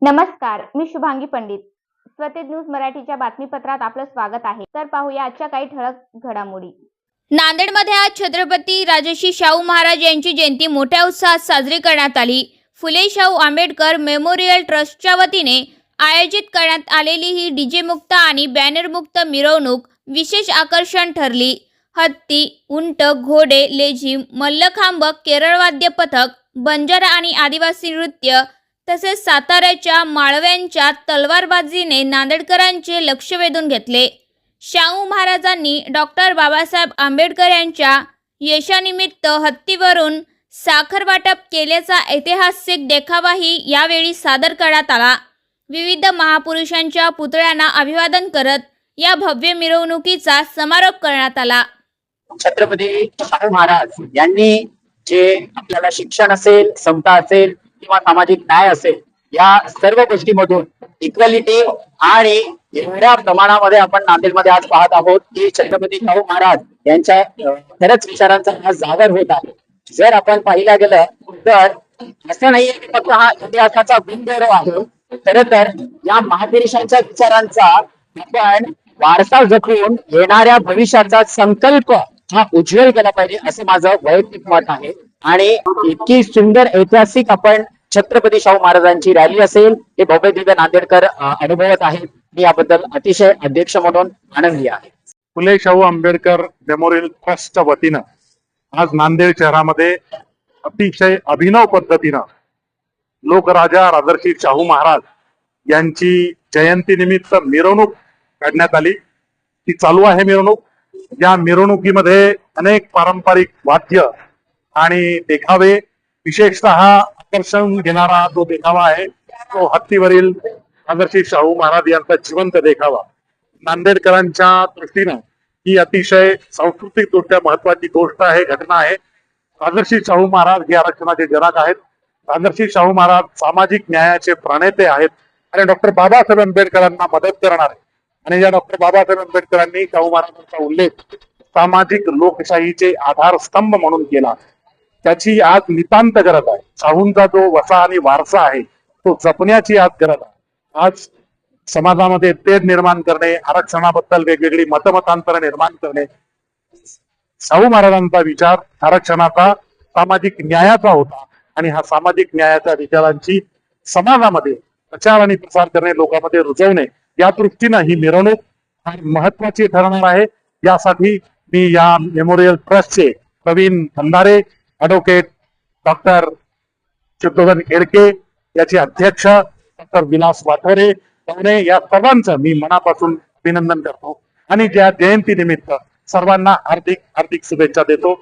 नमस्कार, मी शुभांगी पंडित. स्वतेज न्यूज मराठीच्या बातमीपत्रात आपलं स्वागत आहे. तर पाहूया आजच्या काही ठळक घडामोडी. नांदेडमध्ये आज छत्रपती राजर्षी शाहू महाराज यांची जयंती मोठ्या उत्साहात साजरी करण्यात आली. फुले शाहू आंबेडकर मेमोरियल ट्रस्टच्या वतीने आयोजित करण्यात आलेली ही डीजे मुक्त आणि बॅनर मुक्त मिरवणूक विशेष आकर्षण ठरली. हत्ती, उंट, घोडे, लेझीम, मल्लखांब, केरळ वाद्य पथक, बंजारा आणि आदिवासी नृत्य तसेच साताऱ्याच्या माळव्यांच्या तलवारबाजीने नांदेडकरांचे लक्ष वेधून घेतले. शाहू महाराजांनी डॉक्टर बाबासाहेब आंबेडकर यांच्या यशानिमित्त हत्तीवरून साखर वाटप केल्याचा ऐतिहासिक देखावाही यावेळी सादर करण्यात आला. विविध महापुरुषांच्या पुतळ्यांना अभिवादन करत या भव्य मिरवणुकीचा समारोप करण्यात आला. छत्रपती शाहू महाराज यांनी जे आपल्याला शिक्षण असेल, समता असेल किंवा सामाजिक न्याय असेल, या सर्व गोष्टीमधून इक्वॅलिटी आणि एवढ्या प्रमाणामध्ये आपण नांदेडमध्ये आज पाहत आहोत की छत्रपती शाहू महाराज यांच्या खरंच विचारांचा हा जागर होत आहे. जर आपण पाहिलं गेलं तर असं नाहीये की फक्त हा इतिहासाचा गुणगौरव आहे, खरं तर या महापुरुषांच्या विचारांचा आपण वारसा जपून येणाऱ्या भविष्याचा संकल्प हा उज्ज्वल केला पाहिजे असं माझं वैयक्तिक मत आहे. आणि इतकी सुंदर ऐतिहासिक आपण छत्रपती शाहू महाराजांची रॅली असेल हे भव्य दिव्य नांदेडकर अनुभवत आहेत. मी याबद्दल अतिशय अध्यक्ष म्हणून आनंदी आहे. फुले शाहू आंबेडकर मेमोरियल ट्रस्टच्या वतीनं आज नांदेड शहरामध्ये अतिशय अभिनव पद्धतीनं लोकराजा राजर्षी शाहू महाराज यांची जयंती निमित्त मिरवणूक काढण्यात आली. ती चालू आहे मिरवणूक. या मिरवणुकीमध्ये अनेक पारंपरिक वाद्य आणि देखावे, विशेषतः आकर्षण घेणारा जो देखावा आहे तो हत्तीवरील राजर्षी शाहू महाराज यांचा जिवंत देखावा. नांदेडकरांच्या दृष्टीनं ही अतिशय सांस्कृतिक दृष्ट्या महत्वाची गोष्ट आहे, घटना आहे. राजर्षी शाहू महाराज हे आरक्षणाचे जनक आहेत. राजर्षी शाहू महाराज सामाजिक न्यायाचे प्रणेते आहेत आणि डॉक्टर बाबासाहेब आंबेडकरांना मदत करणार आहे. आणि या डॉक्टर बाबासाहेब आंबेडकरांनी शाहू महाराजांचा उल्लेख सामाजिक लोकशाहीचे आधारस्तंभ म्हणून केला. त्याची आज नितांत गरज आहे. शाहूंचा जो वसा आणि वारसा आहे तो जपण्याची आज गरज आहे. आज समाजामध्ये तेढ निर्माण करणे, आरक्षणाबद्दल वेगवेगळी मतमतांतर निर्माण करणे, शाहू महाराजांचा विचार आरक्षणाचा सामाजिक न्यायाचा होता आणि हा सामाजिक न्यायाच्या विचारांची समाजामध्ये प्रचार आणि प्रसार करणे, लोकांमध्ये रुजवणे, या दृष्टीनं ही मिरवणूक महत्वाची ठरणार आहे. यासाठी मी या मेमोरियल ट्रस्टचे प्रवीण खंदारे, ॲडव्होकेट डॉक्टर शुद्धोधन एडके याचे अध्यक्ष डॉक्टर विलास वाठरे या सर्वांचं मी मनापासून अभिनंदन करतो आणि या जयंती निमित्त सर्वांना हार्दिक शुभेच्छा देतो.